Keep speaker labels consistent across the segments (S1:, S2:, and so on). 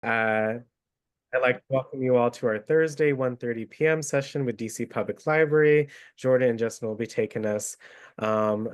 S1: Uh, I'd like to welcome you all to our Thursday 1:30 p.m. session with DC Public Library. Jordan and Justin will be taking us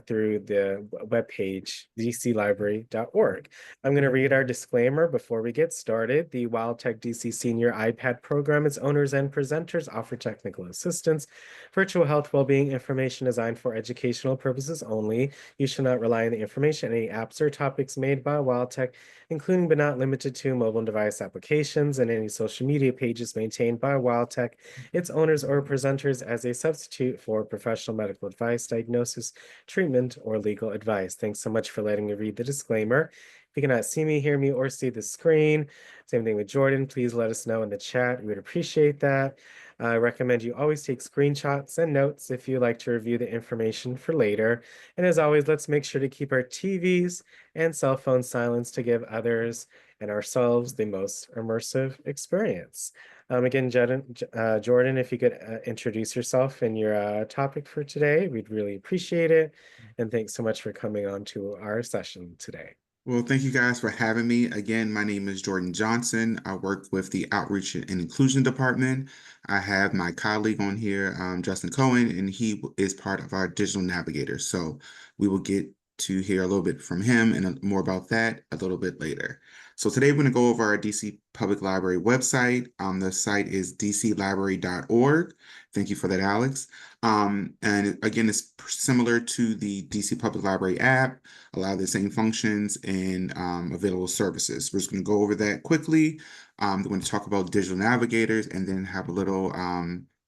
S1: through the webpage, dclibrary.org. I'm going to read our disclaimer before we get started. The WildTech DC Senior iPad program, its owners and presenters offer technical assistance, virtual health, well-being information designed for educational purposes only. You should not rely on the information, any apps or topics made by WildTech, including but not limited to mobile device applications and any social media pages maintained by WildTech, its owners or presenters as a substitute for professional medical advice, diagnosis, treatment, or legal advice. Thanks so much for letting me read the disclaimer. If you cannot see me, hear me, or see the screen, same thing with Jordan, please let us know in the chat. We would appreciate that. I recommend you always take screenshots and notes if you like to review the information for later. And as always, let's make sure to keep our TVs and cell phone silence to give others and ourselves the most immersive experience. Again, Jordan, if you could introduce yourself and your topic for today, we'd really appreciate it. And thanks so much for coming on to our session today.
S2: Well, thank you guys for having me. Again, my name is Jordan Johnson. I work with the Outreach and Inclusion Department. I have my colleague on here, Justin Cohen, and he is part of our digital navigator. So we will get to hear a little bit from him and more about that a little bit later. So today we're going to go over our DC Public Library website. The site is dclibrary.org. Thank you for that, Alex. And again, it's similar to the DC Public Library app, a lot of the same functions and available services. We're just going to go over that quickly. We're going to talk about digital navigators and then have a little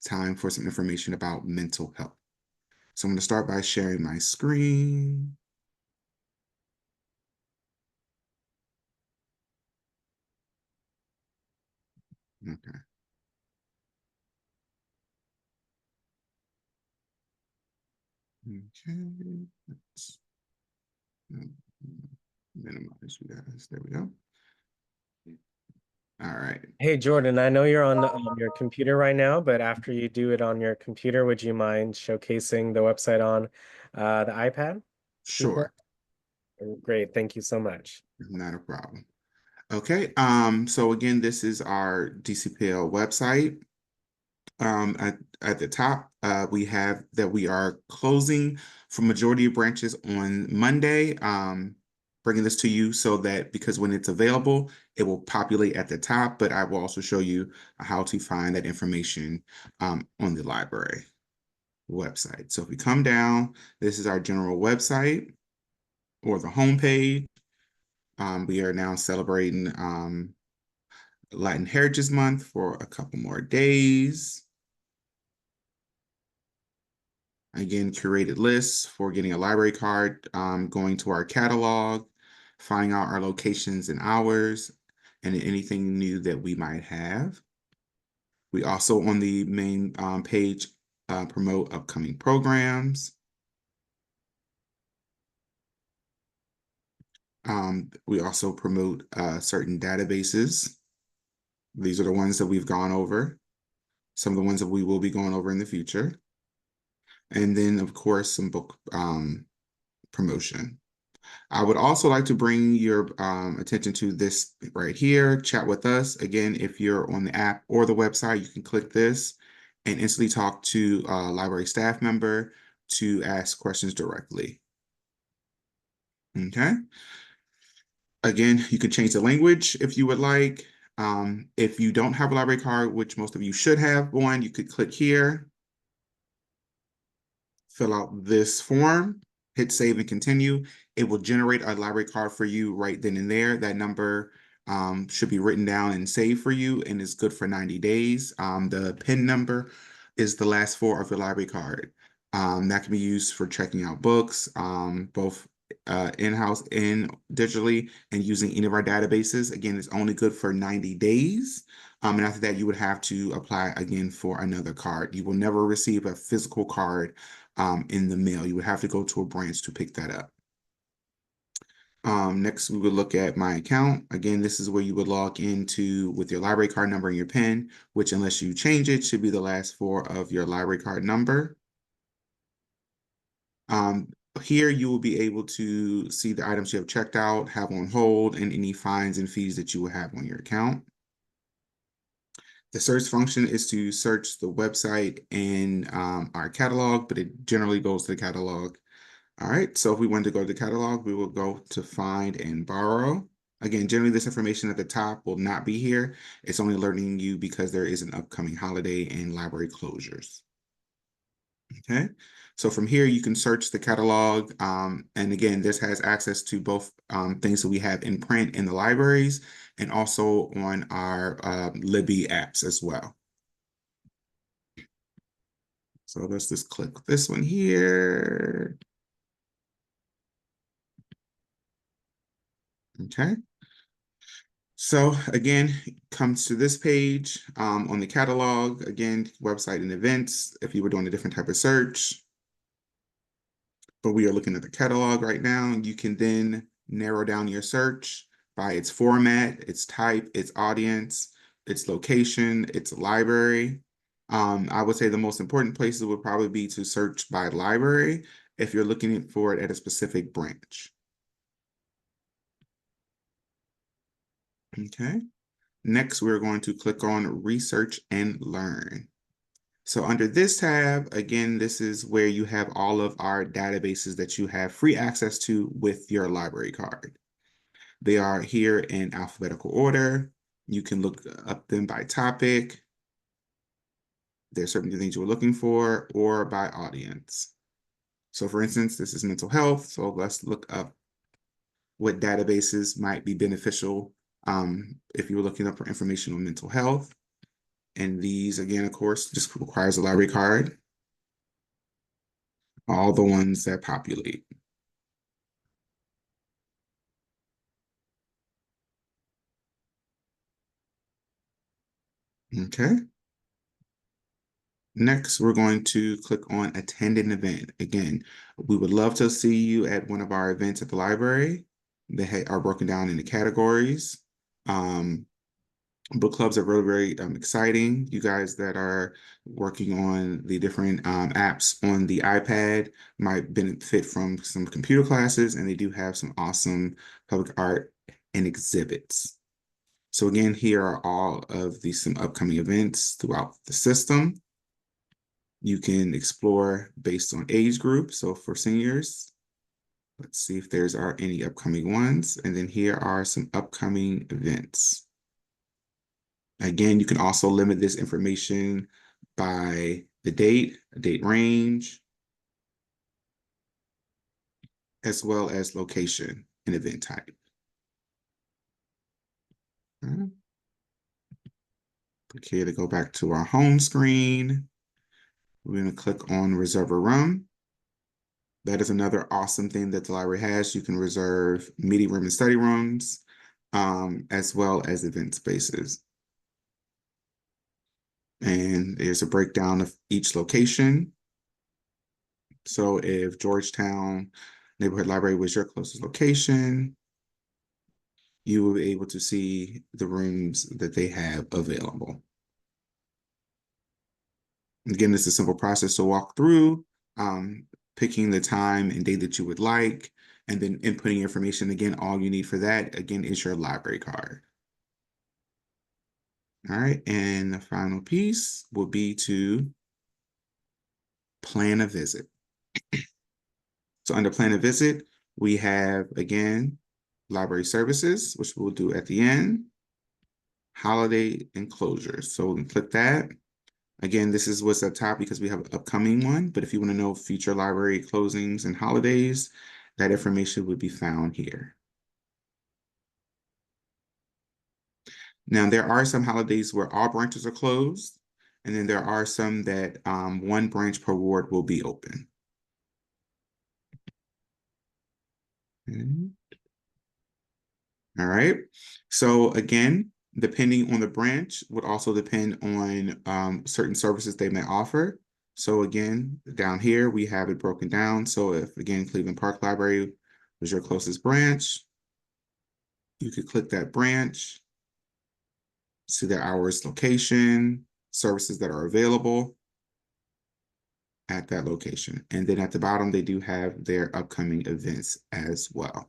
S2: time for some information about mental health. So I'm going to start by sharing my screen. Okay. Okay. Let's minimize you guys. There we go. All right.
S1: Hey, Jordan, I know you're on your computer right now, but after you do it on your computer, would you mind showcasing the website on the iPad keyboard?
S2: Sure.
S1: Great, thank you so much.
S2: Not a problem. Okay. So again, this is our DCPL website. At the top, we have that we are closing for majority of branches on Monday. Bringing this to you so that because when it's available, it will populate at the top, but I will also show you how to find that information on the library website. So if we come down, this is our general website or the homepage. We are now celebrating Latin Heritage Month for a couple more days. Again, curated lists for getting a library card, going to our catalog, finding out our locations and hours, and anything new that we might have. We also on the main page promote upcoming programs. We also promote certain databases. These are the ones that we've gone over, some of the ones that we will be going over in the future. And then, of course, some book promotion. I would also like to bring your attention to this right here, chat with us. Again, if you're on the app or the website, you can click this and instantly talk to a library staff member to ask questions directly. Okay. Again, you can change the language if you would like. If you don't have a library card, which most of you should have one, you could click here, fill out this form, hit save and continue. It will generate a library card for you right then and there. That number should be written down and saved for you and is good for 90 days. The PIN number is the last four of your library card. That can be used for checking out books, both in-house and digitally, and using any of our databases. Again, it's only good for 90 days. And after that, you would have to apply again for another card. You will never receive a physical card in the mail. You would have to go to a branch to pick that up. Next, we would look at My Account. Again, this is where you would log into with your library card number and your PIN, which unless you change it, should be the last four of your library card number. Here you will be able to see the items you have checked out, have on hold, and any fines and fees that you will have on your account. The search function is to search the website and our catalog, but it generally goes to the catalog. All right, so if we want to go to the catalog, we will go to find and borrow. Again, generally this information at the top will not be here. It's only alerting you because there is an upcoming holiday and library closures. Okay, so from here you can search the catalog. And again, this has access to both things that we have in print in the libraries and also on our Libby apps as well. So let's just click this one here. Okay. So again, comes to this page on the catalog, again, website and events, if you were doing a different type of search. But we are looking at the catalog right now. You can then narrow down your search by its format, its type, its audience, its location, its library. I would say the most important places would probably be to search by library if you're looking for it at a specific branch. Okay. Next, we're going to click on Research and Learn. So under this tab, again, this is where you have all of our databases that you have free access to with your library card. They are here in alphabetical order. You can look up them by topic. There's certain things you were looking for, or by audience. So for instance, this is mental health. So let's look up what databases might be beneficial if you were looking up for information on mental health. And these, again, of course, just requires a library card. All the ones that populate. Okay. Next, we're going to click on attend an event. Again, we would love to see you at one of our events at the library. They are broken down into categories. Book clubs are really, very exciting. You guys that are working on the different apps on the iPad might benefit from some computer classes, and they do have some awesome public art and exhibits. So again, here are all of some upcoming events throughout the system. You can explore based on age group. So for seniors, let's see if there's any upcoming ones. And then here are some upcoming events. Again, you can also limit this information by the date range, as well as location and event type. Okay, click here to go back to our home screen. We're going to click on Reserve a Room. That is another awesome thing that the library has. You can reserve meeting room and study rooms, as well as event spaces. And there's a breakdown of each location. So if Georgetown Neighborhood Library was your closest location, you will be able to see the rooms that they have available. Again, this is a simple process to walk through, picking the time and date that you would like, and then inputting information. Again, all you need for that, again, is your library card. All right, and the final piece will be to plan a visit. So under plan a visit, we have, again, library services, which we'll do at the end, holiday enclosures. So we can click that. Again, this is what's up top because we have an upcoming one, but if you want to know future library closings and holidays, that information would be found here. Now, there are some holidays where all branches are closed, and then there are some that one branch per ward will be open. Okay. All right. So again, depending on the branch would also depend on certain services they may offer. So again, down here, we have it broken down. So if, again, Cleveland Park Library was your closest branch, you could click that branch, see their hours, location, services that are available. at that location. And then at the bottom, they do have their upcoming events as well.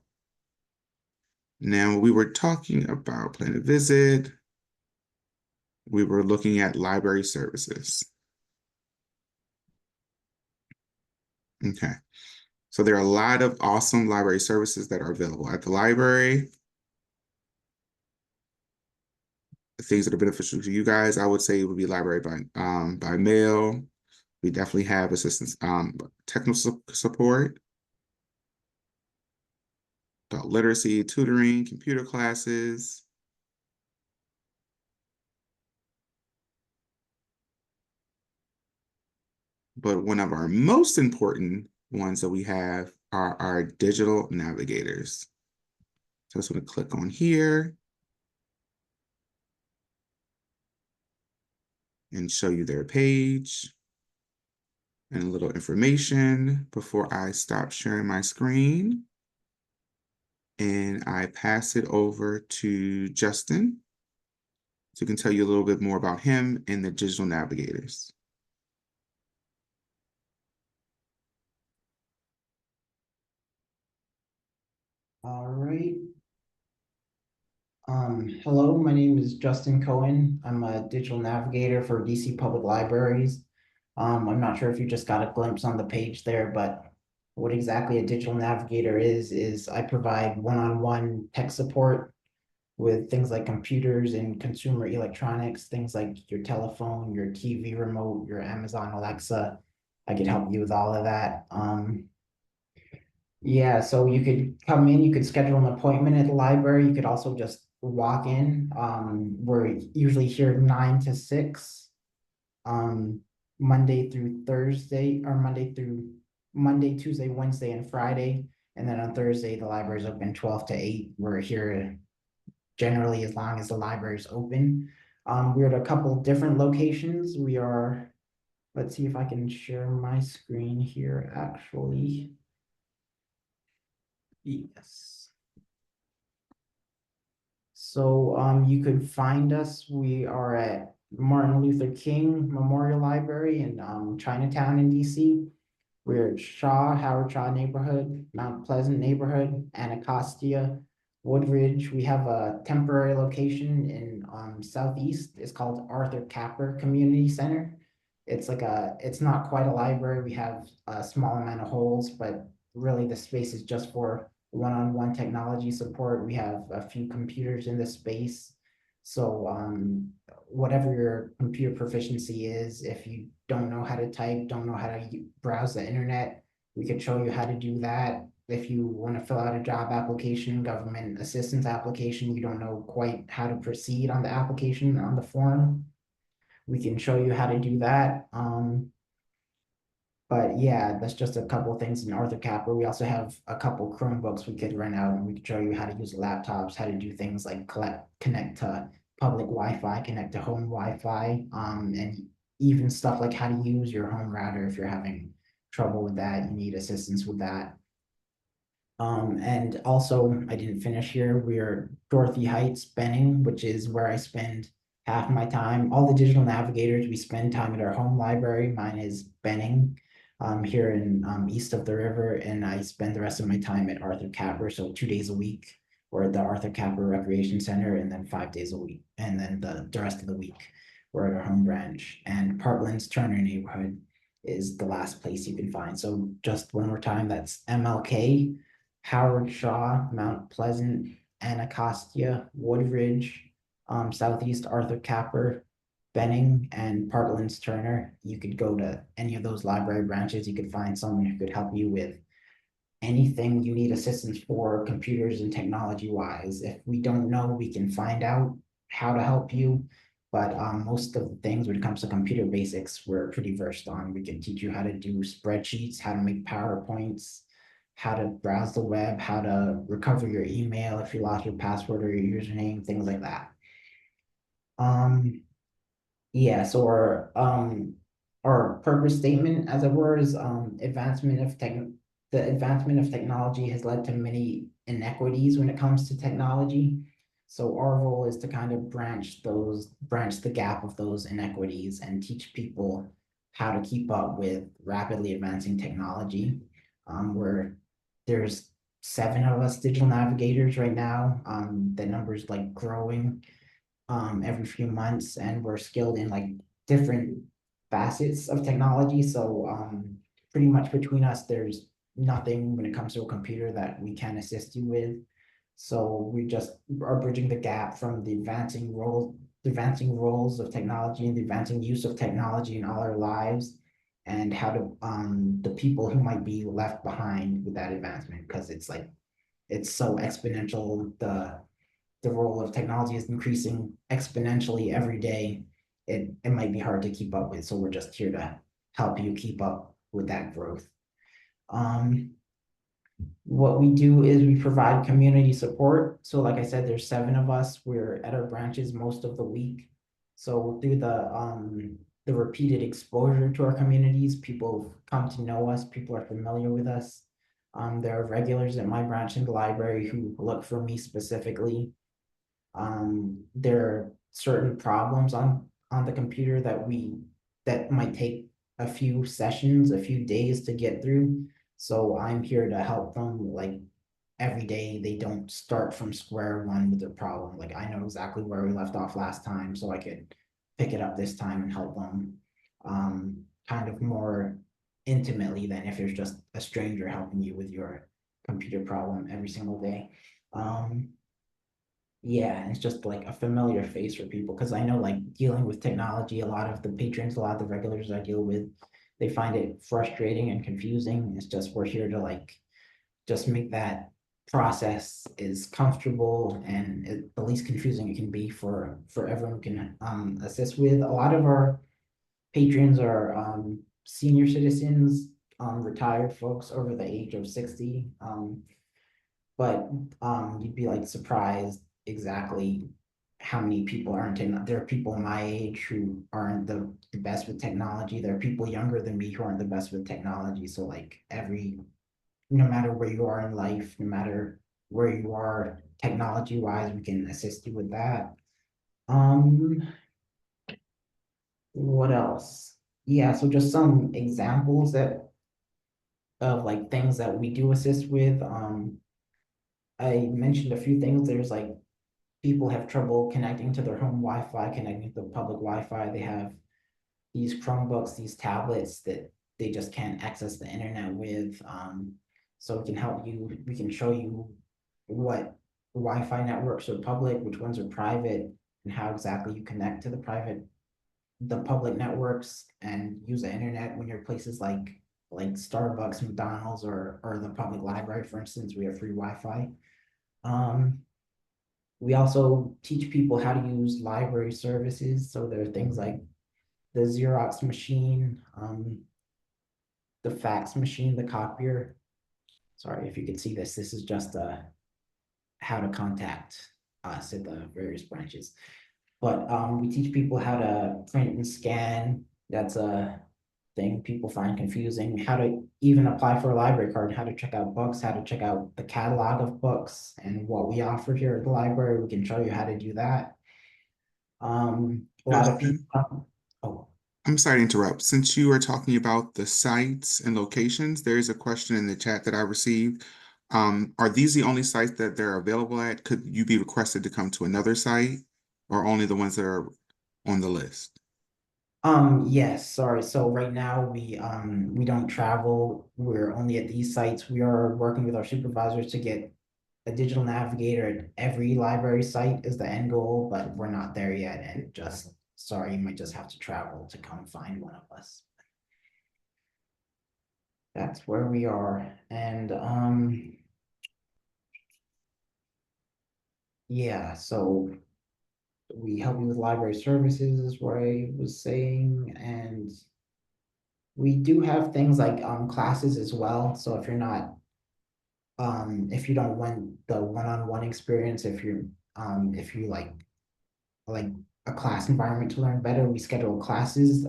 S2: Now, we were talking about plan a visit. We were looking at library services. Okay. So there are a lot of awesome library services that are available at the library. Things that are beneficial to you guys, I would say it would be library by mail. We definitely have assistance, technical support, adult literacy, tutoring, computer classes. But one of our most important ones that we have are our digital navigators. So I'm just going to click on here and show you their page and a little information before I stop sharing my screen. And I pass it over to Justin, so he can tell you a little bit more about him and the digital navigators.
S3: All right. Hello, my name is Justin Cohen. I'm a digital navigator for DC Public Libraries. I'm not sure if you just got a glimpse on the page there, but what exactly a digital navigator is I provide one-on-one tech support with things like computers and consumer electronics, things like your telephone, your TV remote, your Amazon Alexa. I could help you with all of that. Yeah, so you could come in, you could schedule an appointment at the library. You could also just walk in. We're usually here 9 to 6, um, Monday through Thursday, or Monday, Tuesday, Wednesday, and Friday. And then on Thursday, the library's open 12 to 8. We're here generally as long as the library's open. We're at a couple different locations. Let's see if I can share my screen here, actually. Yes. So you could find us. We are at Martin Luther King Memorial Library in Chinatown in DC. We're at Howard Shaw neighborhood, Mount Pleasant neighborhood, Anacostia, Woodridge. We have a temporary location in Southeast. It's called Arthur Capper Community Center. It's not quite a library. We have a small amount of holes, but really the space is just for one-on-one technology support. We have a few computers in the space. So whatever your computer proficiency is, if you don't know how to type, don't know how to browse the internet, we could show you how to do that. If you want to fill out a job application, government assistance application, you don't know quite how to proceed on the application on the form, we can show you how to do that. But yeah, that's just a couple of things in Arthur Capper. We also have a couple Chromebooks we could rent out, and we could show you how to use laptops, how to do things like connect to public Wi-Fi, connect to home Wi-Fi, and even stuff like how to use your home router if you're having trouble with that, you need assistance with that. And also, I didn't finish here. We're Dorothy Heights, Benning, which is where I spend half my time. All the digital navigators, we spend time at our home library. Mine is Benning, here in east of the river, and I spend the rest of my time at Arthur Capper. So 2 days a week, we're at the Arthur Capper Recreation Center, and then 5 days a week, and then the rest of the week we're at our home branch. And Parkland's Turner neighborhood is the last place you can find. So just one more time, that's MLK. Howard Shaw, Mount Pleasant, Anacostia, Woodridge, Southeast Arthur Capper, Benning, and Parklands Turner. You could go to any of those library branches. You could find someone who could help you with anything you need assistance for, computers and technology wise. If we don't know, we can find out how to help you. But most of the things when it comes to computer basics, we're pretty versed on. We can teach you how to do spreadsheets, how to make PowerPoints, how to browse the web, how to recover your email if you lost your password or your username, things like that. Yeah, so our purpose statement, as it were, is the advancement of technology has led to many inequities when it comes to technology. So our role is to kind of branch the gap of those inequities and teach people how to keep up with rapidly advancing technology. Where there's 7 of us digital navigators right now. The number's like growing every few months, and we're skilled in like different facets of technology. So pretty much between us, there's nothing when it comes to a computer that we can assist you with. So we just are bridging the gap from the advancing roles of technology and the advancing use of technology in all our lives, and how to the people who might be left behind with that advancement, because it's like it's so exponential. The role of technology is increasing exponentially every day. It might be hard to keep up with. So we're just here to help you keep up with that growth. Um, what we do is we provide community support. So like I said, there's 7 of us. We're at our branches most of the week. So through the repeated exposure to our communities, people come to know us, people are familiar with us. There are regulars at my branch in the library who look for me specifically. There are certain problems on the computer that might take a few sessions, a few days to get through. So I'm here to help them. Like every day, they don't start from square one with the problem. Like I know exactly where we left off last time, so I could pick it up this time and help them kind of more intimately than if there's just a stranger helping you with your computer problem every single day. Yeah, it's just like a familiar face for people, because I know like dealing with technology, a lot of the patrons, a lot of the regulars I deal with, they find it frustrating and confusing. It's just we're here to like just make that process as comfortable and the least confusing it can be for everyone who can assist with. A lot of our patrons are senior citizens, retired folks over the age of 60. But you'd be like surprised exactly how many people aren't in. There are people my age who aren't the best with technology. There are people younger than me who aren't the best with technology. So like no matter where you are in life, no matter where you are technology wise, we can assist you with that. Um, what else? Yeah, so just some examples that of like things that we do assist with. I mentioned a few things. There's like people have trouble connecting to their home Wi-Fi, connecting to public Wi-Fi. They have these Chromebooks, these tablets that they just can't access the internet with. So we can help you. We can show you what Wi-Fi networks are public, which ones are private, and how exactly you connect to the public networks and use the internet when you're places like Starbucks, McDonald's, or the public library, for instance. We have free Wi-Fi. Um, we also teach people how to use library services. So there are things like the Xerox machine, the fax machine, the copier. Sorry if you can see this. This is just how to contact us at the various branches. But we teach people how to print and scan. That's a thing people find confusing. How to even apply for a library card, how to check out books, how to check out the catalog of books and what we offer here at the library. We can show you how to do that. A lot of people.
S2: Justin,
S3: Oh,
S2: I'm sorry to interrupt. Since you are talking about the sites and locations, there is a question in the chat that I received. Are these the only sites that they're available at? Could you be requested to come to another site or only the ones that are on the list?
S3: yes, sorry. So right now we don't travel. We're only at these sites. We are working with our supervisors to get a digital navigator at every library site is the end goal, but we're not there yet. And just sorry, you might just have to travel to come find one of us. That's where we are. And yeah, so we help you with library services is what I was saying. And we do have things like classes as well. So if you don't want the one-on-one experience, if you like a class environment to learn better, we schedule classes.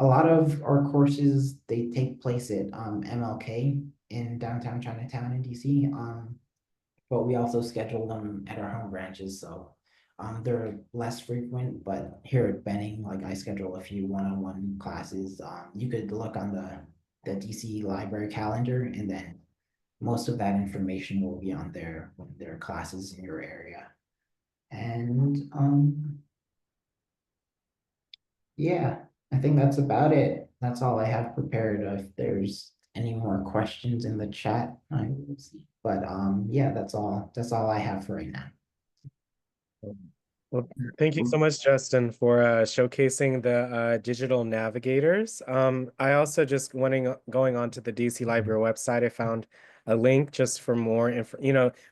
S3: A lot of our courses, they take place at MLK in downtown Chinatown in DC. But we also schedule them at our home branches. So They're less frequent, but here at Benning, like I schedule a few one-on-one classes. You could look on the DC library calendar, and then most of that information will be on their classes in your area. And yeah, I think that's about it. That's all I have prepared. If there's any more questions in the chat, I will see. But yeah, that's all I have for right now.
S1: Well, thank you so much, Justin, for showcasing the digital navigators. I also just going on to the DC Library website, I found a link just for more info,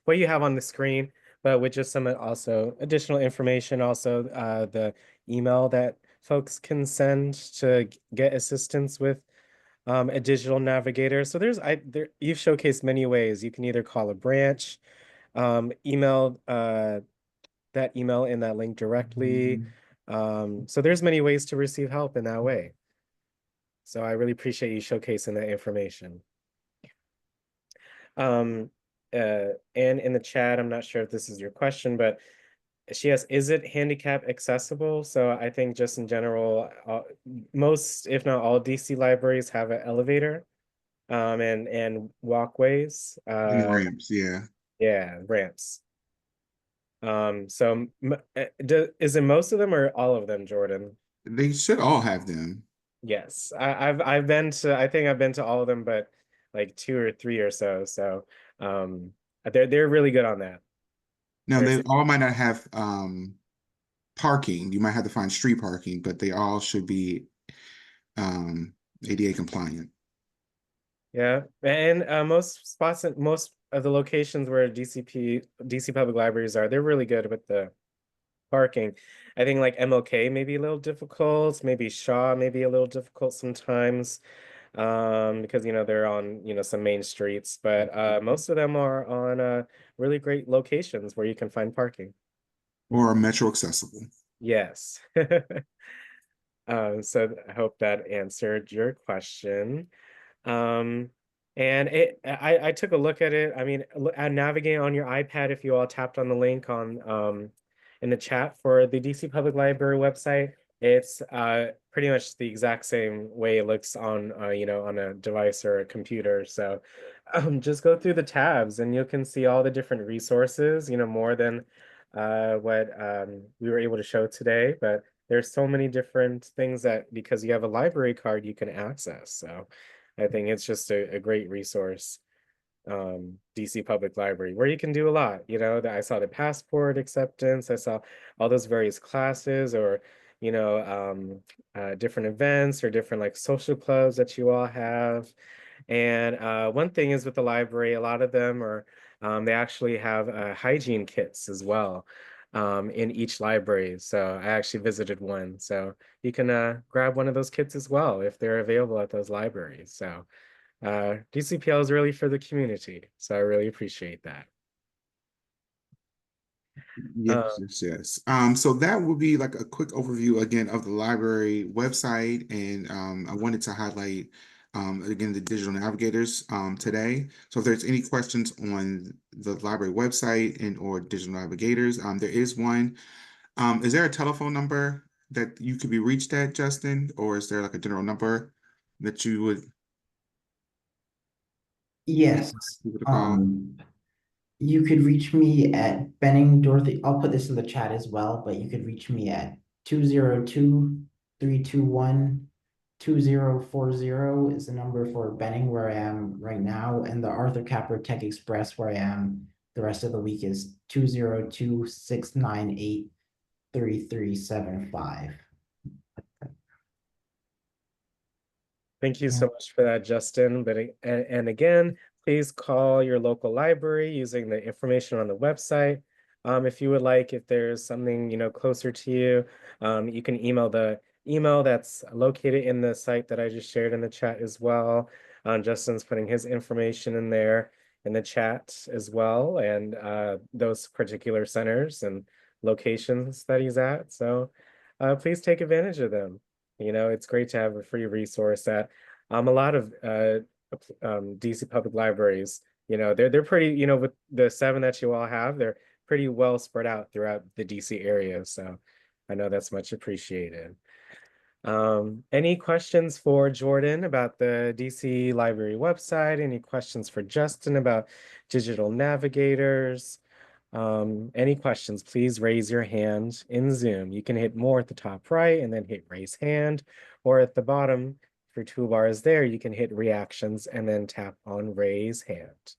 S1: what you have on the screen, but with just some also additional information, also the email that folks can send to get assistance with a digital navigator. So you've showcased many ways. You can either call a branch, email that email in that link directly. So there's many ways to receive help in that way. So I really appreciate you showcasing that information. And in the chat, I'm not sure if this is your question, but she asks, is it handicap accessible? So I think just in general, most, if not all DC libraries have an elevator and walkways.
S2: And ramps, yeah.
S1: Yeah, ramps. So is it most of them or all of them, Jordan?
S2: They should all have them.
S1: Yes, I've been to, I think I've been to all of them, but like two or three or so. So they're really good on that.
S2: Now
S1: Very
S2: they all might not have parking. You might have to find street parking, but they all should be ADA compliant.
S1: Yeah, and most spots at most of the locations where DC public libraries are, they're really good with the parking. I think like MLK may be a little difficult, maybe Shaw may be a little difficult sometimes, because they're on some main streets, but most of them are on really great locations where you can find parking.
S2: Or metro accessible.
S1: Yes. So I hope that answered your question. Um, and I took a look at it. I mean, navigating on your iPad, if you all tapped on the link on in the chat for the DC Public Library website, it's pretty much the exact same way it looks on on a device or a computer. So just go through the tabs and you can see all the different resources, more than what we were able to show today. But there's so many different things that because you have a library card, you can access. So I think it's just a great resource, DC Public Library, where you can do a lot. That I saw the passport acceptance, I saw all those various classes or, different events or different like social clubs that you all have. And one thing is with the library, a lot of them are, they actually have hygiene kits as well in each library. So I actually visited one. So you can grab one of those kits as well if they're available at those libraries. So DCPL is really for the community. So I really appreciate that.
S2: Yes, yes, yes. So that would be like a quick overview again of the library website, and I wanted to highlight again the digital navigators today. So if there's any questions on the library website and or digital navigators, there is one. Is there a telephone number that you could be reached at, Justin, or is there like a general number that you would
S3: Yes.
S2: give it a call?
S3: You could reach me at Benning Dorothy. I'll put this in the chat as well, but you could reach me at 202-321-2040 is the number for Benning where I am right now. And the Arthur Capper Tech Express where I am the rest of the week is 202-698-3375.
S1: Thank you so much for that, Justin. But and again, please call your local library using the information on the website. If you would like, if there's something closer to you, you can email the email that's located in the site that I just shared in the chat as well. Justin's putting his information in there in the chat as well, and those particular centers and locations that he's at. So please take advantage of them. It's great to have a free resource at a lot of DC public libraries. They're pretty, with the 7 that you all have, they're pretty well spread out throughout the DC area. So I know that's much appreciated. Any questions for Jordan about the DC Library website? Any questions for Justin about digital navigators? Any questions, please raise your hand in Zoom. You can hit more at the top right and then hit raise hand, or at the bottom, if your toolbar is there, you can hit reactions and then tap on raise hand.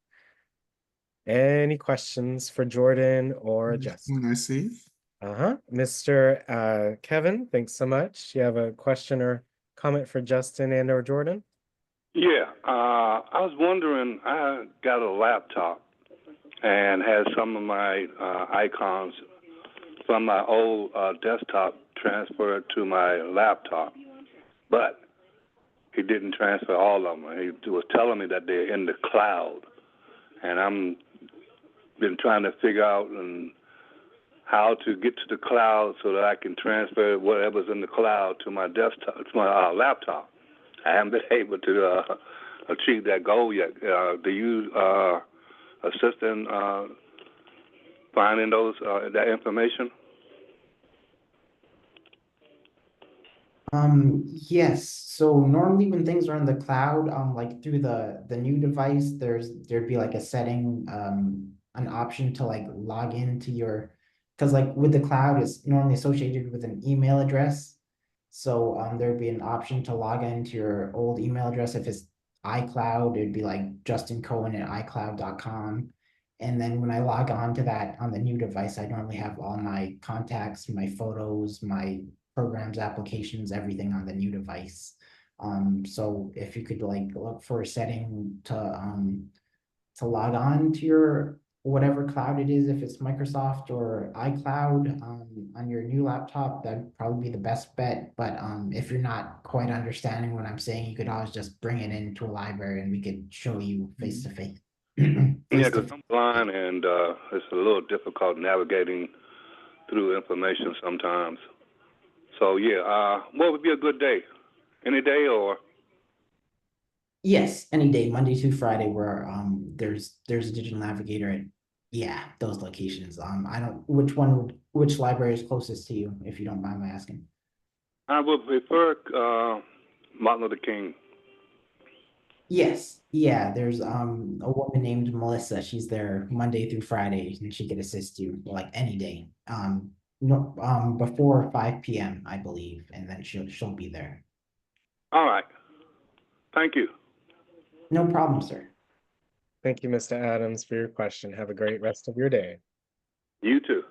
S1: Any questions for Jordan or Justin?
S2: When I see.
S1: Mr. Kevin, thanks so much. You have a question or comment for Justin and or Jordan?
S4: Yeah, I was wondering, I got a laptop and has some of my icons from my old desktop transferred to my laptop, but he didn't transfer all of them. He was telling me that they're in the cloud, and I'm been trying to figure out how to get to the cloud so that I can transfer whatever's in the cloud to my desktop, to my laptop. I haven't been able to achieve that goal yet. Do you assist in finding those that information?
S3: Yes. So normally when things are in the cloud, like through the new device, there'd be like a setting, an option to like log into your, because like with the cloud, it's normally associated with an email address. So there'd be an option to log into your old email address. If it's iCloud, it'd be like justincohen@icloud.com. And then when I log on to that on the new device, I normally have all my contacts, my photos, my programs, applications, everything on the new device. So if you could like look for a setting to log on to your whatever cloud it is, if it's Microsoft or iCloud, on your new laptop, that'd probably be the best bet. But if you're not quite understanding what I'm saying, you could always just bring it into a library and we could show you face to face.
S4: Yeah, because I'm blind and it's a little difficult navigating through information sometimes. So yeah, what would be a good day? Any day or?
S3: Yes, any day, Monday through Friday, where there's a digital navigator at, yeah, those locations. I don't, which library is closest to you, if you don't mind my asking?
S4: I would prefer Martin Luther King.
S3: Yes, yeah, there's a woman named Melissa. She's there Monday through Friday, and she could assist you like any day. No, before 5 p.m., I believe, and then she'll be there.
S4: All right. Thank you.
S3: No problem, sir.
S1: Thank you, Mr. Adams, for your question. Have a great rest of your day.
S4: You too.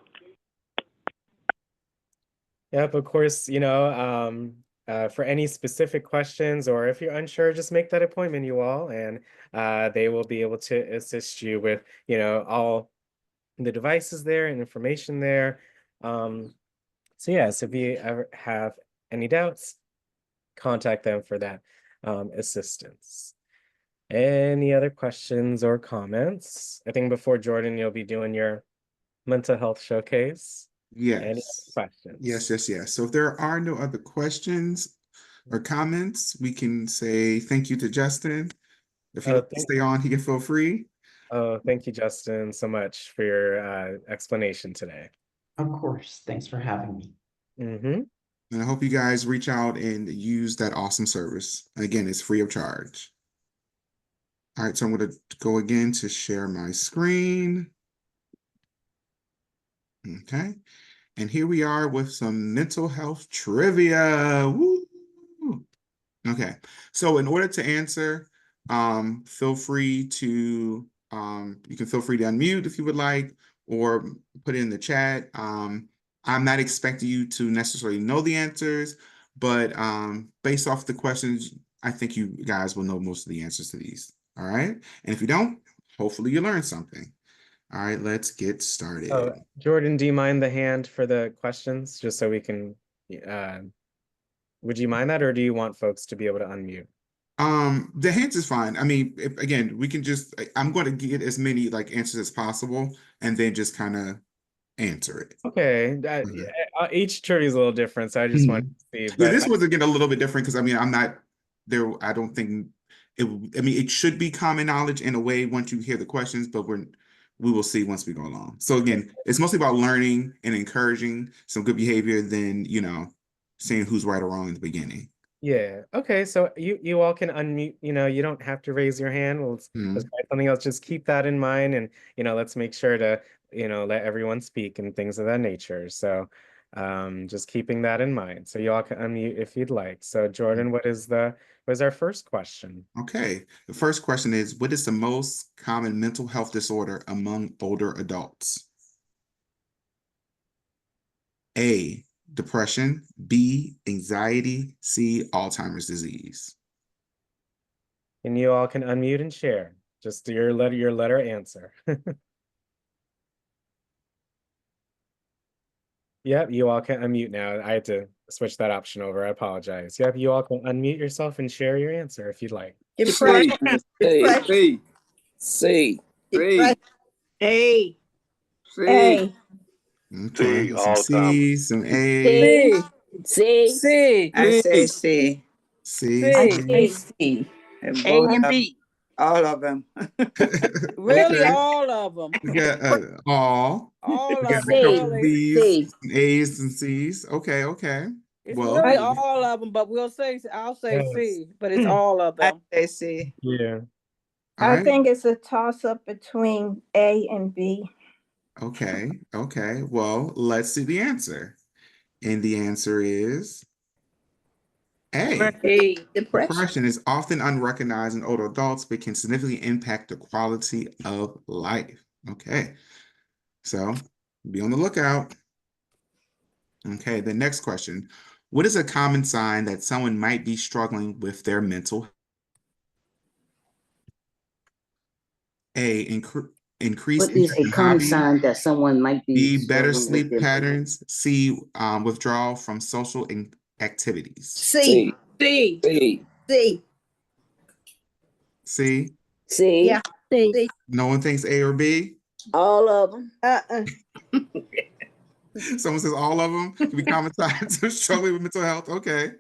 S1: Yep, of course, for any specific questions or if you're unsure, just make that appointment, you all, and they will be able to assist you with, all the devices there and information there. So yes, if you ever have any doubts, contact them for that assistance. Any other questions or comments? I think before Jordan, you'll be doing your mental health showcase. Any other
S2: Yes.
S1: questions?
S2: Yes. So if there are no other questions or comments, we can say thank you to Justin. If you stay on, he can feel free.
S1: Oh, thank you, Justin, so much for your explanation today.
S3: Of course. Thanks for having me.
S1: Mm-hmm.
S2: And I hope you guys reach out and use that awesome service. Again, it's free of charge. All right, so I'm going to go again to share my screen. Okay. And here we are with some mental health trivia. Woo! Okay. So in order to answer, feel free to you can feel free to unmute if you would like, or put it in the chat. I'm not expecting you to necessarily know the answers, but based off the questions, I think you guys will know most of the answers to these. All right. And if you don't, hopefully you learned something. All right, let's get started.
S1: Oh, Jordan, do you mind the hand for the questions, just so we can, would you mind that, or do you want folks to be able to unmute?
S2: The hands is fine. I mean, again, we can just, I'm going to get as many like answers as possible and then just kind of answer it.
S1: Okay. Each trivia is a little different, so I just wanted to see.
S2: Yeah,
S1: But
S2: this was again a little bit different because I mean, I'm not there. I don't think it, I mean, it should be common knowledge in a way once you hear the questions, but we're we will see once we go along. So again, it's mostly about learning and encouraging some good behavior than, seeing who's right or wrong in the beginning.
S1: Yeah. Okay. So you all can unmute, you don't have to raise your hand. Let's try something else. Just keep that in mind, and let's make sure to, let everyone speak and things of that nature. So just keeping that in mind. So you all can unmute if you'd like. So Jordan, what is our first question?
S2: Okay. The first question is, what is the most common mental health disorder among older adults? A, depression, B, anxiety, C, Alzheimer's disease.
S1: And you all can unmute and share. Just your letter answer. Yep, you all can unmute now. I had to switch that option over. I apologize. Yep, you all can unmute yourself and share your answer if you'd like.
S5: Depression.
S6: C. C.
S5: Depression. A.
S6: C.
S2: Okay,
S4: C,
S2: some C's, some
S6: C.
S2: A's.
S6: C.
S5: C.
S6: I say
S5: C.
S2: C.
S6: I
S2: Okay.
S6: say C.
S5: A and B. All of them.
S6: Really,
S2: Okay.
S6: all of them.
S2: We got all.
S6: All
S2: We
S6: of
S2: got
S6: them.
S2: a couple
S6: Really.
S2: of B's,
S6: C.
S2: some A's, and C's. Okay, okay.
S6: It's
S2: Well,
S6: really all of them, but I'll say
S1: Yes.
S6: C, but it's all of
S5: I
S6: them.
S5: say C.
S1: Yeah.
S2: all
S7: I
S2: right.
S7: think it's a toss-up between A and B.
S2: Okay, okay. Well, let's see the answer. And the answer is A.
S5: A. Depression.
S2: Depression is often unrecognized in older adults, but can significantly impact the quality of life. Okay, so be on the lookout. Okay, the next question. What is a common sign that someone might be struggling with their mental? A, increased
S8: What is
S2: interest
S8: a
S2: in
S8: common
S2: hobbies.
S8: sign that someone might be
S2: B, better
S8: struggling with
S2: sleep
S8: their
S2: patterns. C, withdrawal from social activities.
S5: C. C.
S6: C.
S5: C.
S2: C,
S8: C.
S5: Yeah. C.
S2: no one thinks A or B.
S8: All of them.
S2: Someone says all of them can be common signs of struggling with mental health. Okay.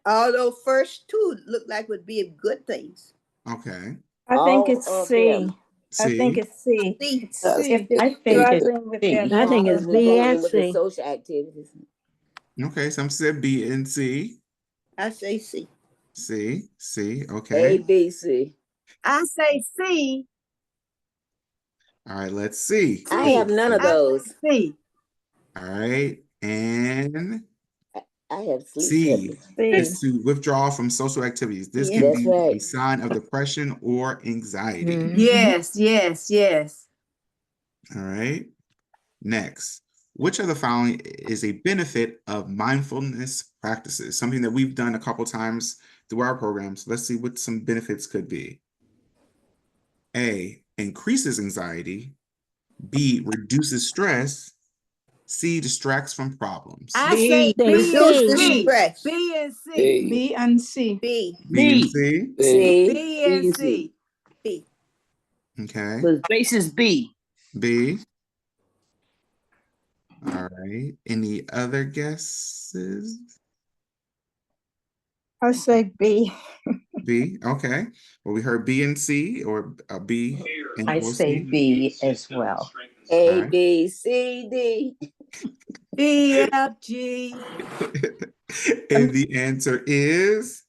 S5: Although first two look like would be good things.
S2: Okay.
S7: I think
S8: All
S7: it's
S8: of
S7: C.
S8: them.
S7: I think
S2: C.
S7: it's C.
S5: C.
S7: If they're
S6: I think it's
S7: struggling with
S6: C.
S7: their
S6: I think
S7: mental
S6: it's
S8: We're
S6: B
S8: going
S6: and
S8: with the
S6: C.
S8: social activities.
S2: Okay. Some said B and C.
S5: I say C.
S2: C. C.
S8: A,
S2: Okay.
S8: B, C.
S5: I say C.
S2: All right. Let's see.
S8: I have none of those.
S5: C.
S2: All right. And
S8: I have sleep
S2: C
S8: study.
S2: is to withdraw from social activities. This
S5: Yeah.
S2: can
S8: That's
S2: be a
S8: right.
S2: sign of depression or anxiety.
S5: Yes. Yes. Yes.
S2: All right. Next, which of the following is a benefit of mindfulness practices? Something that we've done a couple times through our programs. Let's see what some benefits could be. A, increases anxiety. B, reduces stress. C, distracts from problems.
S5: I say
S6: B.
S5: reduce the
S6: C.
S5: stress.
S6: B and C.
S8: B.
S5: B and C. B.
S2: B and C.
S8: C.
S6: B and C.
S5: B.
S2: Okay.
S8: Because
S6: Base is B.
S2: B. All right. Any other guesses?
S7: I say B.
S2: B. Okay. Well, we heard B and C, or B and
S9: I
S2: or
S9: say
S2: C.
S9: B as well.
S8: A,
S2: Alright.
S8: B, C, D.
S5: B, F, G.
S2: And the answer is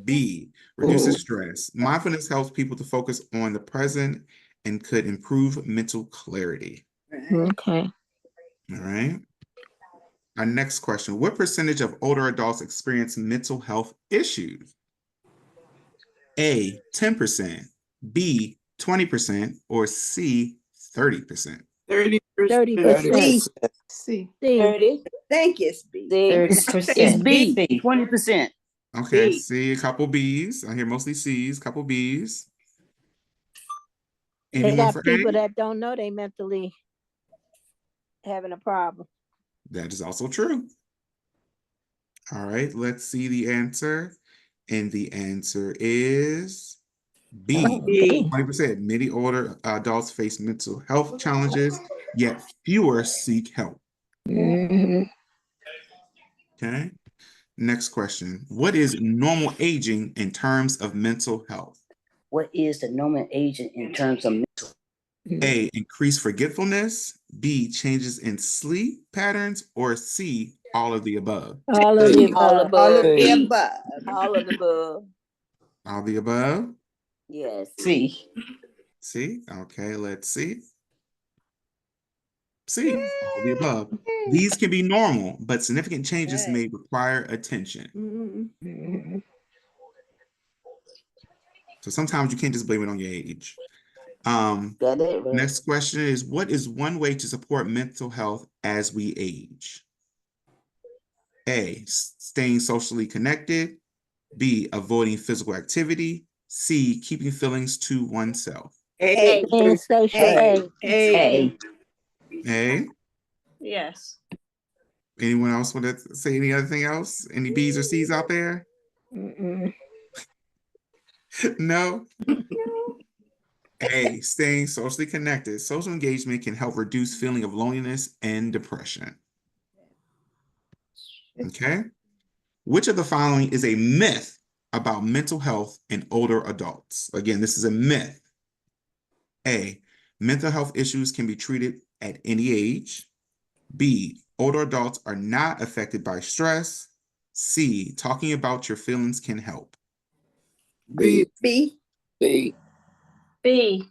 S2: B, reduces stress. Mindfulness helps people to focus on the present and could improve mental clarity.
S6: Okay.
S2: All right. Our next question. What percentage of older adults experience mental health issues? A, 10%, B, 20%, or C, 30%?
S5: 30%.
S6: 30%.
S5: C.
S6: C.
S8: 30.
S5: Think it's B.
S8: C.
S9: 30%.
S6: It's B.
S9: C.
S6: 20%.
S2: Okay,
S5: B.
S2: C, a couple B's. I hear mostly C's, couple B's.
S6: They
S2: Anyone
S6: got
S2: for
S6: people
S2: A?
S6: that don't know they mentally having a problem.
S2: That is also true. All right, let's see the answer. And the answer is B.
S5: B.
S2: 20%. Many older adults face mental health challenges, yet fewer seek help.
S6: Mhm.
S2: Okay. Next question. What is normal aging in terms of mental health?
S8: What is the normal agent in terms of mental?
S2: A, increased forgetfulness, B, changes in sleep patterns, or C, all of the above?
S6: All of the
S8: All
S6: above.
S5: All of
S8: above.
S5: the
S9: C.
S5: above.
S8: All of the above.
S2: All of the above?
S8: Yes.
S9: C.
S2: See? Okay, let's see. See, all of the above. These can be normal, but significant changes
S5: Right.
S2: may require attention.
S5: Mhm.
S2: So sometimes you can't just blame it on your age.
S8: Got it right.
S2: Next question is, what is one way to support mental health as we age? A, staying socially connected. B, avoiding physical activity. C, keeping feelings to oneself.
S9: A.
S6: And social
S5: A.
S6: A.
S9: A.
S2: A,
S9: Yes.
S2: anyone else want to say any other thing else? Any B's or C's out there?
S6: Mm-mm.
S2: No? A, staying socially connected. Social engagement can help reduce feeling of loneliness and depression. Okay. Which of the following is a myth about mental health in older adults? Again, this is a myth. A, mental health issues can be treated at any age. B, older adults are not affected by stress. C, talking about your feelings can help.
S9: B.
S5: B.
S9: B.
S8: B.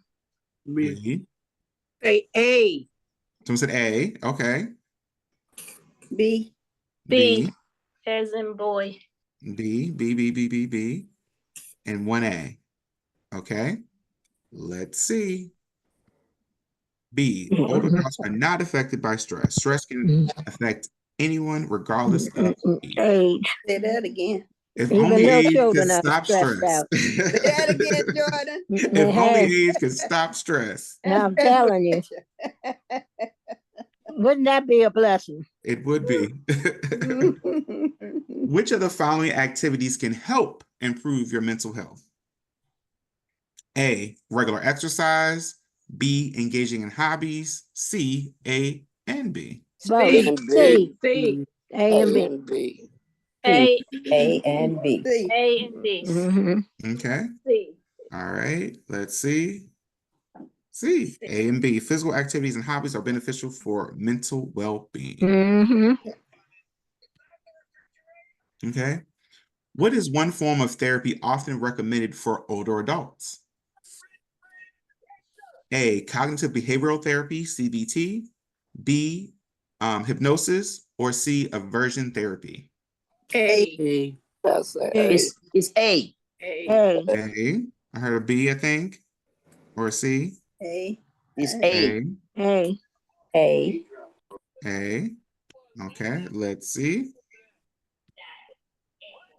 S2: B.
S9: Say A.
S2: Someone said A. Okay.
S5: B.
S2: B.
S8: As in boy.
S2: B, and 1A. Okay. Let's see. B, older adults are not affected by stress. Stress can affect anyone regardless of age.
S6: Age.
S5: Say that again.
S2: If
S6: Even
S2: only
S6: little
S2: age could
S6: children are
S2: stop
S6: stressed
S2: stress.
S6: out.
S5: Say that again, Jordan.
S2: If only age could stop stress,
S6: Now I'm telling you, wouldn't that be a blessing?
S2: it would be. Which of the following activities can help improve your mental health? A, regular exercise. B, engaging in hobbies. C, A and B.
S6: Both.
S9: C.
S6: C.
S9: C.
S6: A and B.
S9: and B.
S8: A and B.
S5: C.
S8: A and B.
S6: Mm-hmm.
S2: Okay.
S8: C.
S2: All right. Let's see. C, A and B. Physical activities and hobbies are beneficial for mental well-being.
S6: Mm-hmm.
S2: Okay. What is one form of therapy often recommended for older adults? A, cognitive behavioral therapy, CBT. B, hypnosis, or C, aversion therapy.
S9: A. That's A.
S8: It's A.
S6: A.
S2: A, I heard a B, I think, or a C.
S5: A.
S8: It's
S2: A,
S6: A.
S8: A.
S2: A. Okay, let's see.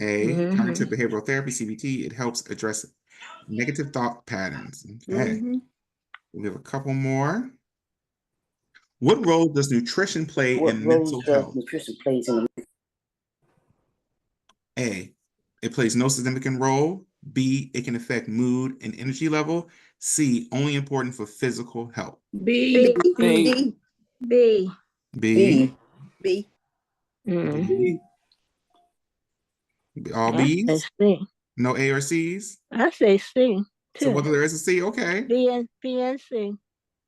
S2: A,
S6: Mhm.
S2: cognitive behavioral therapy, CBT. It helps address negative thought patterns. Okay, we have a couple more. What role does nutrition play
S8: What
S2: in
S8: role
S2: mental
S8: does
S2: health?
S8: nutrition plays in the
S2: A, it plays no significant role. B, it can affect mood and energy level. C, only important for physical health.
S9: B.
S5: B.
S9: B.
S6: B.
S2: B,
S5: B.
S6: Mm.
S2: B, all
S6: I say
S2: B's,
S6: C.
S2: no A or C's.
S6: I say C
S2: So
S6: too.
S2: whether there is a C, okay.
S6: B and C.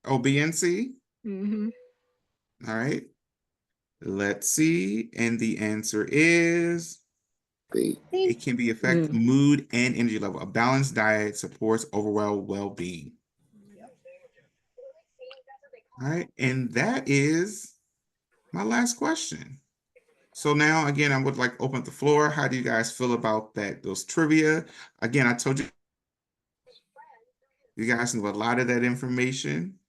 S2: Oh, B and C.
S6: Mm-hmm.
S2: All right. Let's see. And the answer is
S9: B.
S2: it can be affect mood and energy level. A balanced diet supports overall well-being. All right. And that is my last question. So now, again, I would like to open up the floor. How do you guys feel about that? Those trivia. Again, I told you, you guys know a lot of that information.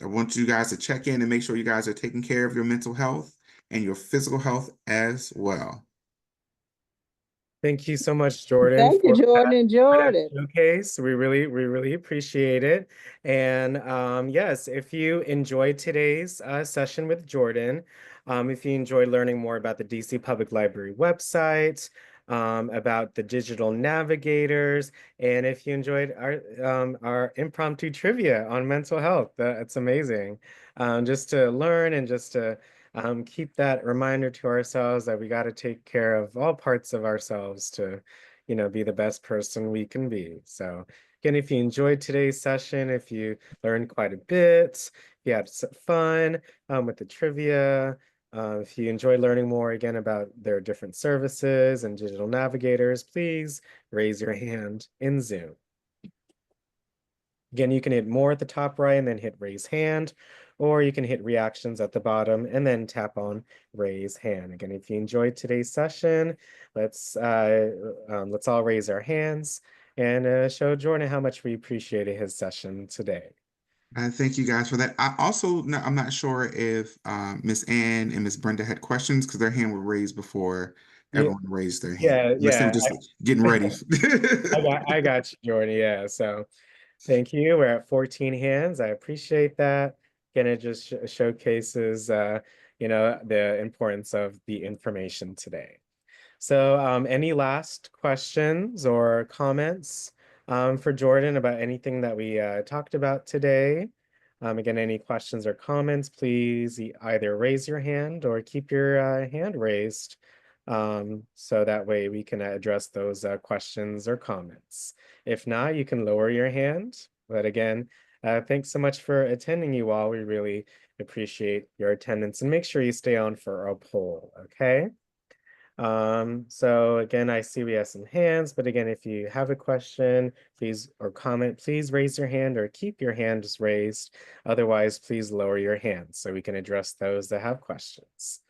S2: I want you guys to check in and make sure you guys are taking care of your mental health and your physical health as well.
S1: Thank you so much, Jordan.
S6: Thank you,
S1: for
S6: Jordan and
S1: that
S6: Jordan.
S1: showcase. We really appreciate it. And yes, if you enjoyed today's session with Jordan, if you enjoyed learning more about the DC Public Library website, about the digital navigators, and if you enjoyed our impromptu trivia on mental health, that's amazing. Just to learn and just to keep that reminder to ourselves that we got to take care of all parts of ourselves to, be the best person we can be. So Again, if you enjoyed today's session, if you learned quite a bit, if you had some fun with the trivia, if you enjoy learning more again about their different services and digital navigators, please raise your hand in Zoom. Again, you can hit more at the top right and then hit raise hand, or you can hit reactions at the bottom and then tap on raise hand. Again, if you enjoyed today's session, let's all raise our hands and show Jordan how much we appreciated his session today.
S2: Thank you guys for that. I'm not sure if Miss Ann and Miss Brenda had questions because their hand were raised before everyone raised their hand. Unless they were just getting ready.
S1: I got you, Jordan. Yeah, so thank you. We're at 14 hands. I appreciate that. Again, it just showcases the importance of the information today. So any last questions or comments for Jordan about anything that we talked about today? Again, any questions or comments, please either raise your hand or keep your hand raised so that way we can address those questions or comments. If not, you can lower your hand. But again, thanks so much for attending, you all. We really appreciate your attendance, and make sure you stay on for a poll, okay? So again, I see we have some hands, but again, if you have a question, please, or comment, please raise your hand or keep your hands raised. Otherwise, please lower your hand so we can address those that have questions.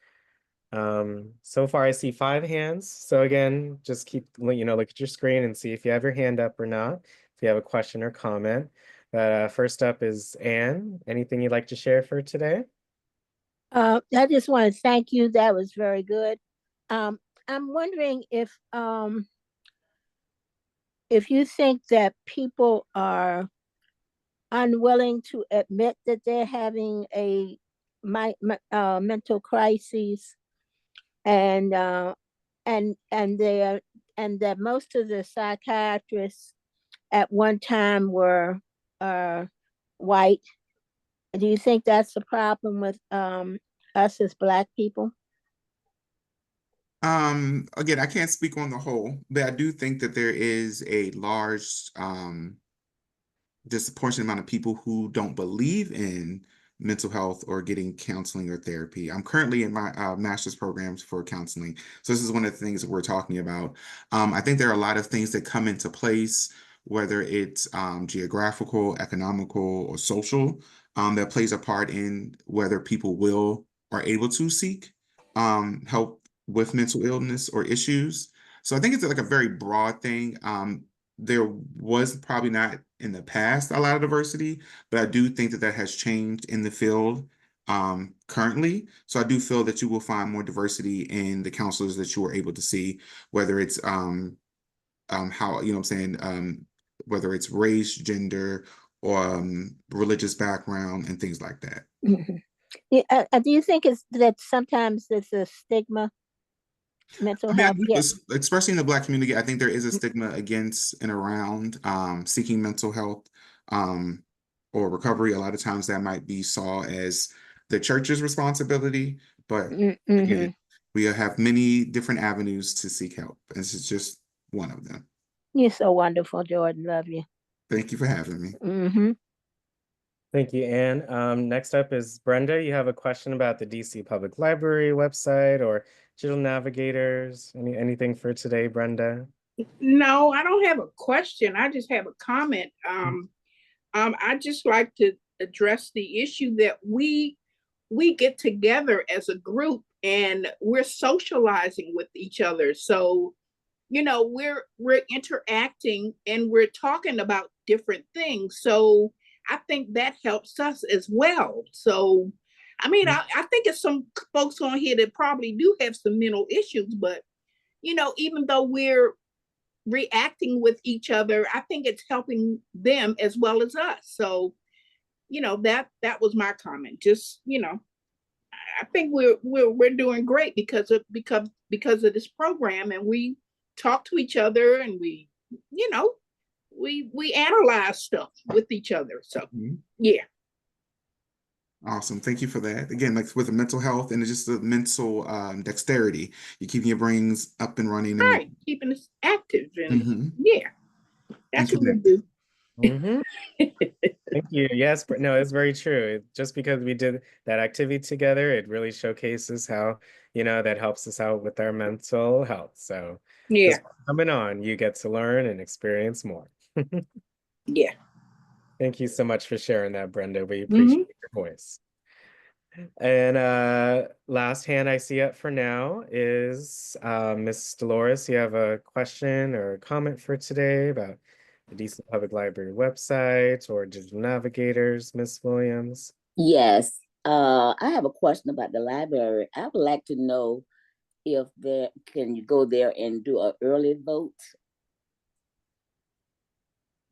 S1: So far I see 5 hands. So again, just look at your screen and see if you have your hand up or not, if you have a question or comment. But first up is Anne. Anything you'd like to share for today?
S6: I just want to thank you. That was very good. I'm wondering if you think that people are unwilling to admit that they're having a mental crisis, and that most of the psychiatrists at one time were white. Do you think that's a problem with us as Black people?
S2: Again, I can't speak on the whole, but I do think that there is a large disproportionate amount of people who don't believe in mental health or getting counseling or therapy. I'm currently in my master's programs for counseling. So this is one of the things that we're talking about. I think there are a lot of things that come into place, whether it's geographical, economical, or social, that plays a part in whether people will or able to seek help with mental illness or issues. So I think it's like a very broad thing. There was probably not in the past a lot of diversity, but I do think that that has changed in the field currently. So I do feel that you will find more diversity in the counselors that you are able to see, whether it's how, you know what I'm saying, whether it's race, gender, or religious background and things like that.
S6: Mhm. Yeah, do you think that sometimes there's a stigma, mental
S2: I mean,
S6: health? Yes.
S2: especially in the Black community, I think there is a stigma against and around seeking mental health or recovery. A lot of times that might be saw as the church's responsibility, but
S6: Mm-hmm.
S2: again, we have many different avenues to seek help. This is just one of them.
S6: You're so wonderful, Jordan. Love you.
S2: Thank you for having me.
S6: Mm-hmm.
S1: Thank you, Anne. Next up is Brenda. You have a question about the DC Public Library website or digital navigators. Anything for today, Brenda?
S9: No, I don't have a question. I just have a comment. I just like to address the issue that we get together as a group and we're socializing with each other. So, we're interacting and we're talking about different things. So I think that helps us as well. So I mean, I think it's some folks on here that probably do have some mental issues, but even though we're reacting with each other, I think it's helping them as well as us. So, that was my comment. Just, I think we're doing great because of this program, and we talk to each other, and we analyze stuff with each other. So yeah.
S2: Awesome. Thank you for that. Again, like with the mental health and just the mental dexterity, you're keeping your brains up and running and
S9: Right. Keeping us active and
S2: and
S9: yeah, that's what we do.
S1: Mhm. Thank you. Yes, but no, it's very true. Just because we did that activity together, it really showcases how, that helps us out with our mental health. So
S9: Yeah,
S1: just coming on, you get to learn and experience more.
S9: yeah.
S1: Thank you so much for sharing that, Brenda. We
S9: Hmm.
S1: appreciate your voice. And last hand I see up for now is Miss Dolores. You have a question or a comment for today about the DC Public Library website or digital navigators, Miss Williams?
S8: Yes. I have a question about the library. I would like to know if there can you go there and do an early vote?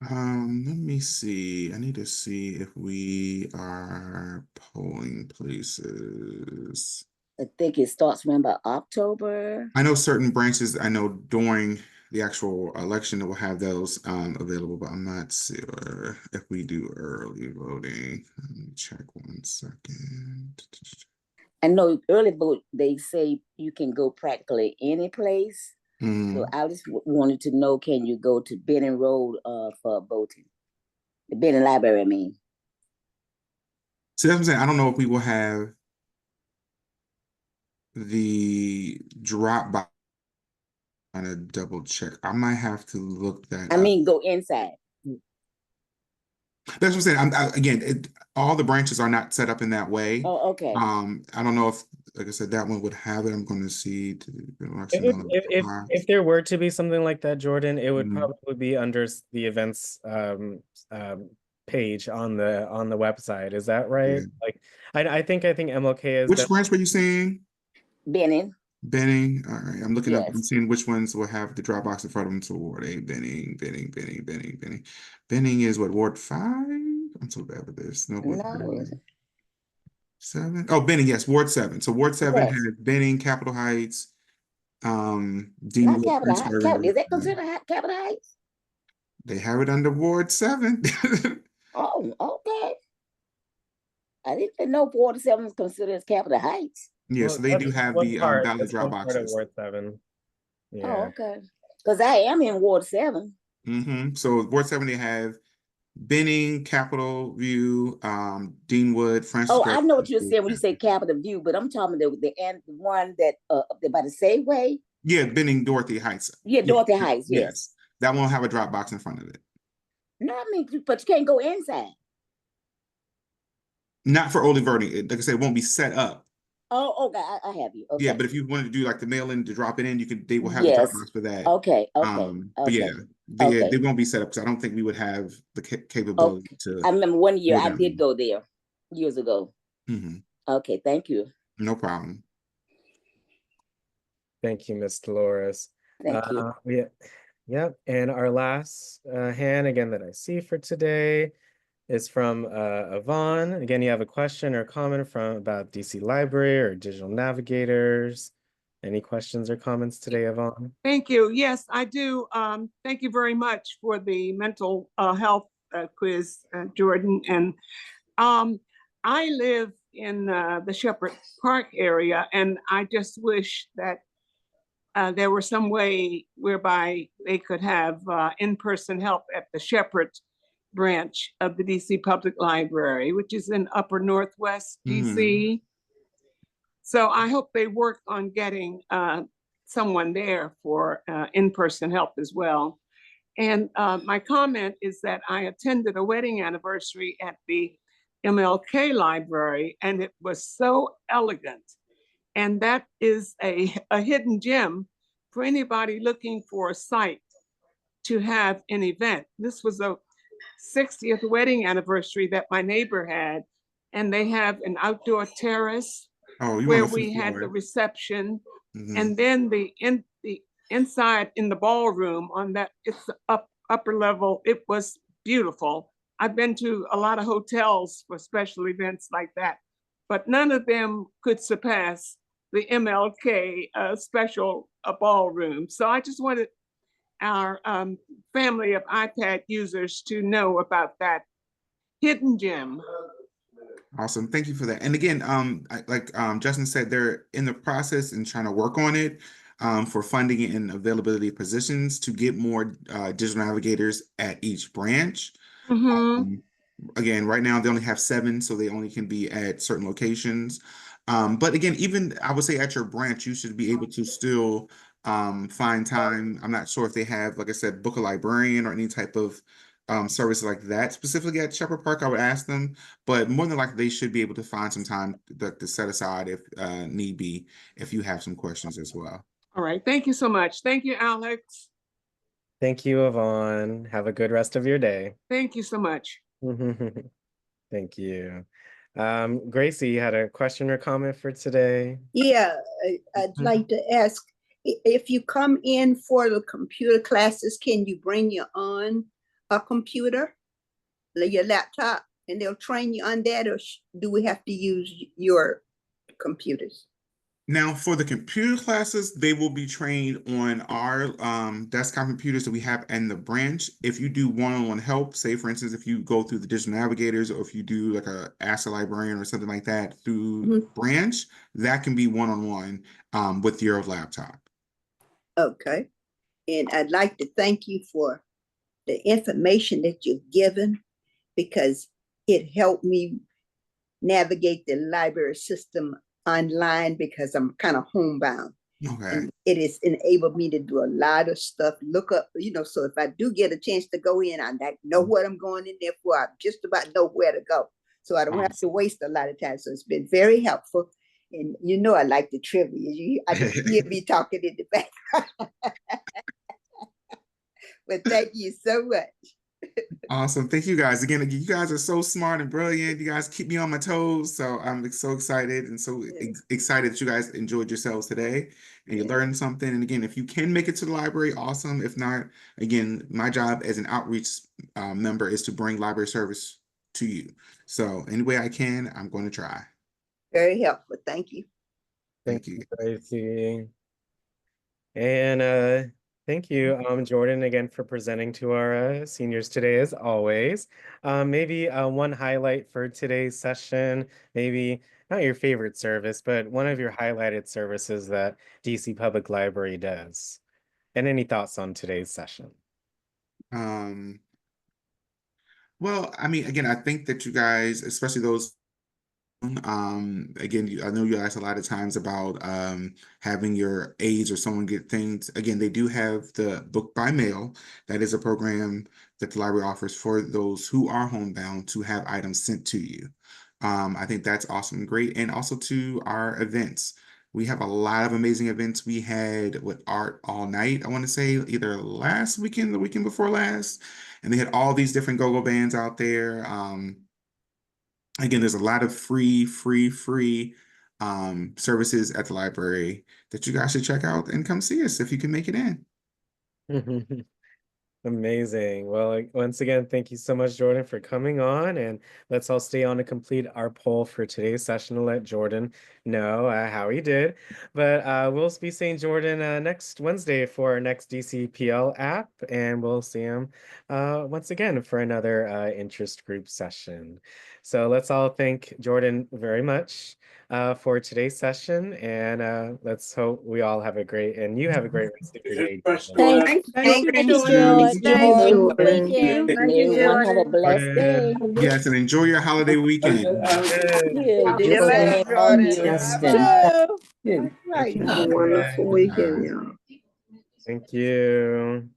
S2: Let me see. I need to see if we are polling places.
S8: I think it starts around about October.
S2: I know certain branches, I know during the actual election, it will have those available, but I'm not sure if we do early voting. Let me check 1 second.
S8: I know early vote, they say you can go practically any place. So I just wanted to know, can you go to Benning Road for voting? The Benning Library, I mean.
S2: See, that's what I'm saying. I don't know if we will have the drop box. On a double check. I might have to look that
S8: I
S2: up.
S8: mean, go inside.
S2: That's what I'm saying. Again, all the branches are not set up in that way.
S8: Oh, okay.
S2: I don't know if, like I said, that one would have it. I'm going to see
S1: If there were to be something like that, Jordan, it would
S2: Mhm.
S1: probably be under the events page on the website. Is that right?
S2: Yeah.
S1: Like, I think MLK is
S2: Which branch were you saying?
S8: Benning.
S2: Benning. All right. I'm looking up and
S8: Yes.
S2: seeing which ones will have the drop box in front of them. So Ward 8, Benning. Benning is what, Ward 5? I'm so bad with this. No, Ward
S8: No.
S2: 7. Oh, Benning, yes, Ward 7. So Ward 7
S8: Yes.
S2: has Benning, Capitol Heights,
S8: Not
S2: Deanwood,
S8: Capitol Heights.
S2: Princeton.
S8: Is that considered Capitol Heights?
S2: They have it under Ward 7.
S8: Oh, okay. I didn't know 47 was considered as Capitol Heights.
S2: Yeah, so they do have the ballot drop
S1: One part of
S2: boxes.
S1: Ward 7. Yeah.
S8: Oh, okay. Because I am in Ward 7.
S2: So Ward 7, they have Benning, Capitol View, Deanwood, Francis
S8: Oh,
S2: Gardner.
S8: I know what you're saying when you say Capitol View, but I'm talking the one that by the Safeway.
S2: Yeah, Benning, Dorothy Heights.
S8: Yeah, Dorothy Heights. Yes.
S2: That won't have a drop box in front of it.
S8: No, I mean, but you can't go inside.
S2: Not for early voting. Like I said, it won't be set up.
S8: Oh, okay. I have you. Okay.
S2: Yeah, but if you wanted to do like the mail in to drop it in, they will have a
S8: Yes.
S2: drop box for that.
S8: Okay.
S2: But yeah, they won't be set up because I don't think we would have the capability to.
S8: I remember one year I did go there years ago. Okay, thank you.
S2: No problem.
S1: Thank you, Miss Dolores.
S8: Thank you.
S1: Yeah. And our last hand again that I see for today is from Yvonne. Again, you have a question or comment about DC Library or digital navigators. Any questions or comments today, Yvonne?
S10: Thank you. Yes, I do. Thank you very much for the mental health quiz, Jordan. And I live in the Shepherd Park area, and I just wish that there were some way whereby they could have in-person help at the Shepherd branch of the DC Public Library, which is in Upper Northwest DC. So I hope they work on getting someone there for in-person help as well. And my comment is that I attended a wedding anniversary at the MLK library, and it was so elegant. And that is a hidden gem for anybody looking for a site to have an event. This was a 60th wedding anniversary that my neighbor had, and they have an outdoor terrace where we had the reception, and then the inside in the ballroom on that, it's upper level. It was beautiful. I've been to a lot of hotels for special events like that, but none of them could surpass the MLK special ballroom. So I just wanted our family of iPad users to know about that hidden gem.
S2: Awesome. Thank you for that. And again, like Justin said, they're in the process and trying to work on it for funding and availability of positions to get more digital navigators at each branch. Again, right now they only have 7, so they only can be at certain locations. But again, even I would say at your branch, you should be able to still find time. I'm not sure if they have, like I said, book a librarian or any type of service like that specifically at Shepherd Park. I would ask them, but more than likely they should be able to find some time to set aside if need be, if you have some questions as well.
S10: All right. Thank you so much. Thank you, Alex.
S1: Thank you, Yvonne. Have a good rest of your day.
S10: Thank you so much.
S1: Thank you. Gracie, you had a question or comment for today?
S5: Yeah, I'd like to ask, if you come in for the computer classes, can you bring your own computer, like your laptop, and they'll train you on that, or do we have to use your computers?
S2: Now, for the computer classes, they will be trained on our desktop computers that we have in the branch. If you do one-on-one help, say for instance, if you go through the digital navigators, or if you do like a Ask a Librarian or something like that through branch, that can be one-on-one with your laptop.
S5: Okay. And I'd like to thank you for the information that you've given, because it helped me navigate the library system online, because I'm kind of homebound.
S2: Okay.
S5: And it has enabled me to do a lot of stuff, look up, so if I do get a chance to go in, I know what I'm going in there for. I just about know where to go. So I don't have to waste a lot of time. So it's been very helpful. And I like the trivia. I just hear me talking in the background. But thank you so much.
S2: Awesome. Thank you guys. Again, you guys are so smart and brilliant. You guys keep me on my toes. So I'm so excited and so excited that you guys enjoyed yourselves today and you learned something. And again, if you can make it to the library, awesome. If not, again, my job as an outreach member is to bring library service to you. So any way I can, I'm going to try.
S5: Very helpful. Thank you.
S2: Thank you.
S1: Tracy. And thank you, Jordan, again for presenting to our seniors today, as always. Maybe one highlight for today's session, maybe not your favorite service, but one of your highlighted services that DC Public Library does. And any thoughts on today's session?
S2: Well, I mean, again, I think that you guys, especially those again, I know you asked a lot of times about having your aides or someone get things. Again, they do have the book by mail. That is a program that the library offers for those who are homebound to have items sent to you. I think that's awesome and great. And also to our events. We have a lot of amazing events. We had with Art All Night, I want to say either last weekend, the weekend before last, and they had all these different go-go bands out there. Again, there's a lot of free services at the library that you guys should check out and come see us if you can make it in.
S1: Amazing. Well, once again, thank you so much, Jordan, for coming on. And let's all stay on to complete our poll for today's session to let Jordan know how he did. But we'll be seeing Jordan next Wednesday for our next DCPL app. And we'll see him once again for another interest group session. So let's all thank Jordan very much for today's session. And let's hope we all have a great, and you have a great rest of your day.
S9: Thank you,
S6: George.
S9: Thanks,
S6: Jordan.
S9: Jordan.
S6: Weekend.
S9: Thank you,
S8: Everyone have a
S9: Jordan.
S8: blessed day.
S2: Yes, and enjoy your holiday weekend.
S8: Yeah,
S5: See you
S8: just
S5: later,
S8: like
S5: Jordan.
S8: Houston.
S5: Right.
S9: Have a wonderful weekend, y'all.
S1: Thank you.